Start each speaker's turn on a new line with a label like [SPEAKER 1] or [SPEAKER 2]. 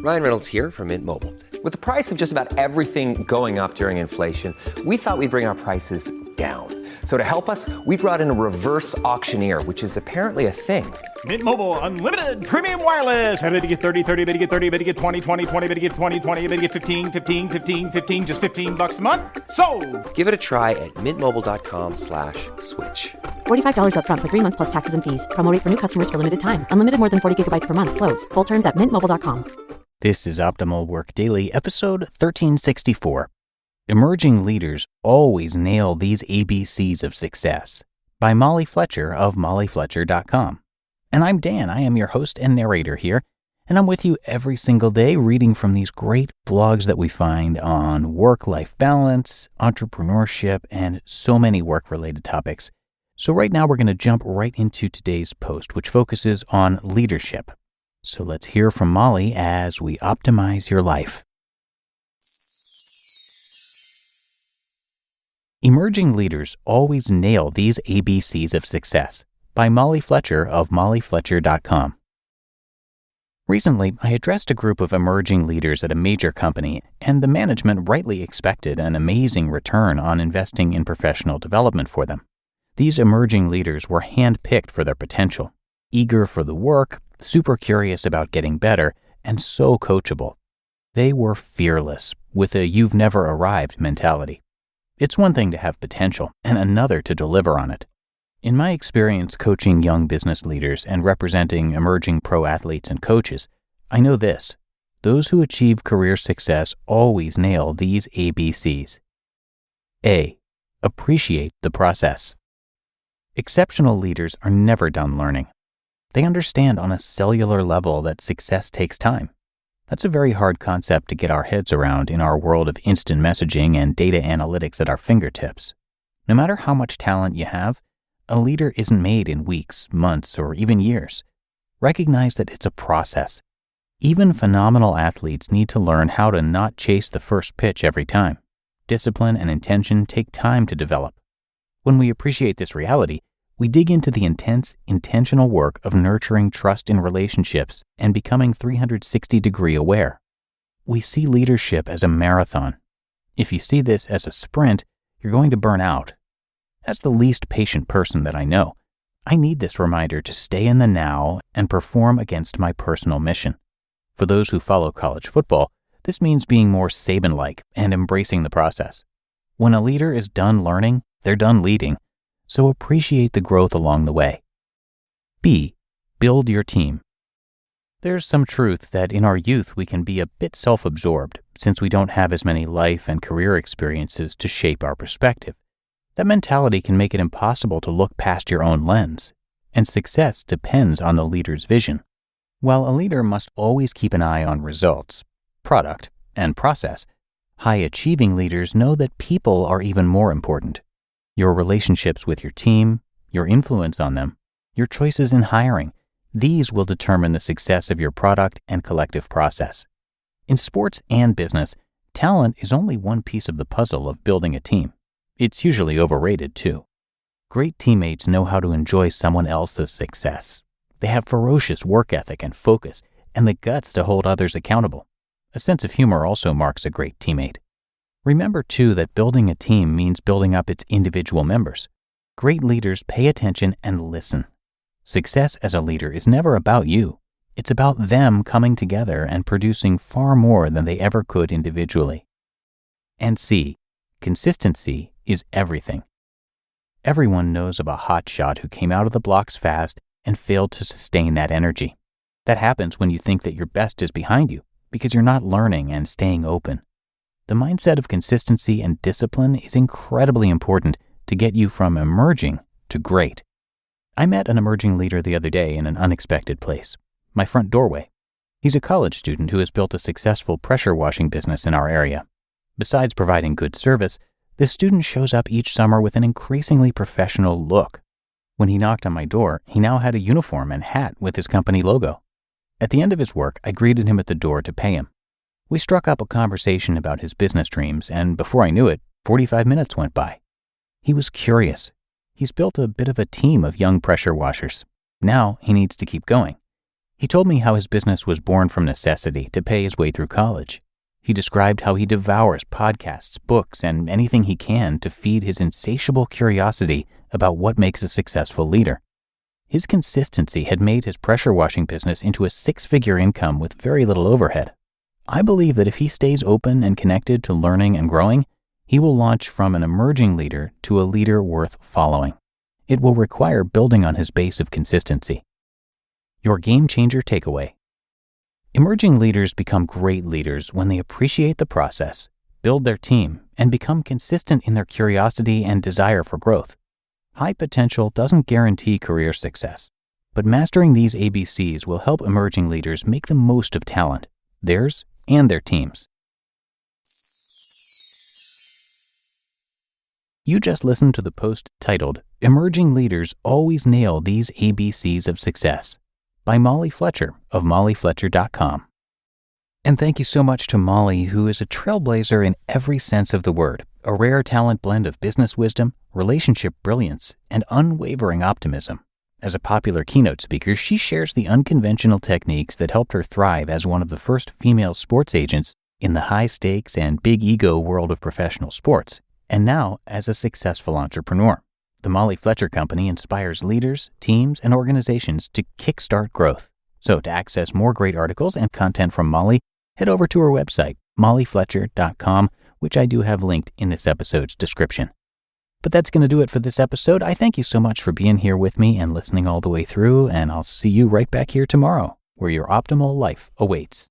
[SPEAKER 1] Ryan Reynolds here from Mint Mobile. With the price of just about everything going up during inflation, we thought we'd bring our prices down. So to help us, we brought in a reverse auctioneer, which is apparently a thing.
[SPEAKER 2] Mint Mobile Unlimited Premium Wireless. How to get 30, 30, bit to get 30, bit to get 20, 20, 20, bit to get 20, 20, bit to get 15, 15, 15, 15, just $15 a month? Sold!
[SPEAKER 1] Give it a try at mintmobile.com/switch.
[SPEAKER 3] $45 up front for 3 months plus taxes and fees. Promo rate for new customers for limited time. Unlimited more than 40 gigabytes per month. Slows full terms at mintmobile.com.
[SPEAKER 4] This is Optimal Work Daily, episode 1364. Emerging Leaders Always Nail These ABCs of Success, by Molly Fletcher of mollyfletcher.com. And I'm Dan. I am your host and narrator here, and I'm with you every single day reading from these great blogs that we find on work-life balance, entrepreneurship, and so many work-related topics. So right now we're going to jump right into today's post, which focuses on leadership. So let's hear from Molly as we optimize your life. Emerging Leaders Always Nail These ABCs of Success, by Molly Fletcher of mollyfletcher.com. Recently, I addressed a group of emerging leaders at a major company, and the management rightly expected an amazing return on investing in professional development for them. These emerging leaders were hand-picked for their potential, eager for the work, super curious about getting better, and so coachable. They were fearless, with a you've never arrived mentality. It's one thing to have potential, and another to deliver on it. In my experience coaching young business leaders and representing emerging pro athletes and coaches, I know this: those who achieve career success always nail these ABCs. A. Appreciate the process. Exceptional leaders are never done learning. They understand on a cellular level that success takes time. That's a very hard concept to get our heads around in our world of instant messaging and data analytics at our fingertips. No matter how much talent you have, a leader isn't made in weeks, months, or even years. Recognize that it's a process. Even phenomenal athletes need to learn how to not chase the first pitch every time. Discipline and intention take time to develop. When we appreciate this reality, we dig into the intense, intentional work of nurturing trust in relationships and becoming 360-degree aware. We see leadership as a marathon. If you see this as a sprint, you're going to burn out. As the least patient person that I know, I need this reminder to stay in the now and perform against my personal mission. For those who follow college football, this means being more Saban-like and embracing the process. When a leader is done learning, they're done leading. So appreciate the growth along the way. B. Build your team. There's some truth that in our youth we can be a bit self-absorbed since we don't have as many life and career experiences to shape our perspective. That mentality can make it impossible to look past your own lens, and success depends on the leader's vision. While a leader must always keep an eye on results, product, and process, high-achieving leaders know that people are even more important. Your relationships with your team, your influence on them, your choices in hiring, these will determine the success of your product and collective process. In sports and business, talent is only one piece of the puzzle of building a team. It's usually overrated too. Great teammates know how to enjoy someone else's success. They have ferocious work ethic and focus, and the guts to hold others accountable. A sense of humor also marks a great teammate. Remember, too, that building a team means building up its individual members. Great leaders pay attention and listen. Success as a leader is never about you. It's about them coming together and producing far more than they ever could individually. And C. Consistency is everything. Everyone knows of a hotshot who came out of the blocks fast and failed to sustain that energy. That happens when you think that your best is behind you because you're not learning and staying open. The mindset of consistency and discipline is incredibly important to get you from emerging to great. I met an emerging leader the other day in an unexpected place, my front doorway. He's a college student who has built a successful pressure washing business in our area. Besides providing good service, this student shows up each summer with an increasingly professional look. When he knocked on my door, he now had a uniform and hat with his company logo. At the end of his work, I greeted him at the door to pay him. We struck up a conversation about his business dreams, and before I knew it, 45 minutes went by. He was curious. He's built a bit of a team of young pressure washers. Now he needs to keep going. He told me how his business was born from necessity to pay his way through college. He described how he devours podcasts, books, and anything he can to feed his insatiable curiosity about what makes a successful leader. His consistency had made his pressure washing business into a six-figure income with very little overhead. I believe that if he stays open and connected to learning and growing, he will launch from an emerging leader to a leader worth following. It will require building on his base of consistency. Your game changer takeaway. Emerging leaders become great leaders when they appreciate the process, build their team, and become consistent in their curiosity and desire for growth. High potential doesn't guarantee career success, but mastering these ABCs will help emerging leaders make the most of talent, theirs and their teams. You just listened to the post titled, "Emerging Leaders Always Nail These ABCs of Success," by Molly Fletcher of mollyfletcher.com. And thank you so much to Molly, who is a trailblazer in every sense of the word, a rare talent blend of business wisdom, relationship brilliance, and unwavering optimism. As a popular keynote speaker, she shares the unconventional techniques that helped her thrive as one of the first female sports agents in the high-stakes and big-ego world of professional sports, and now as a successful entrepreneur. The Molly Fletcher Company inspires leaders, teams, and organizations to kickstart growth. So to access more great articles and content from Molly, head over to her website, mollyfletcher.com, which I do have linked in this episode's description. But that's going to do it for this episode. I thank you so much for being here with me and listening all the way through, and I'll see you right back here tomorrow, where your optimal life awaits.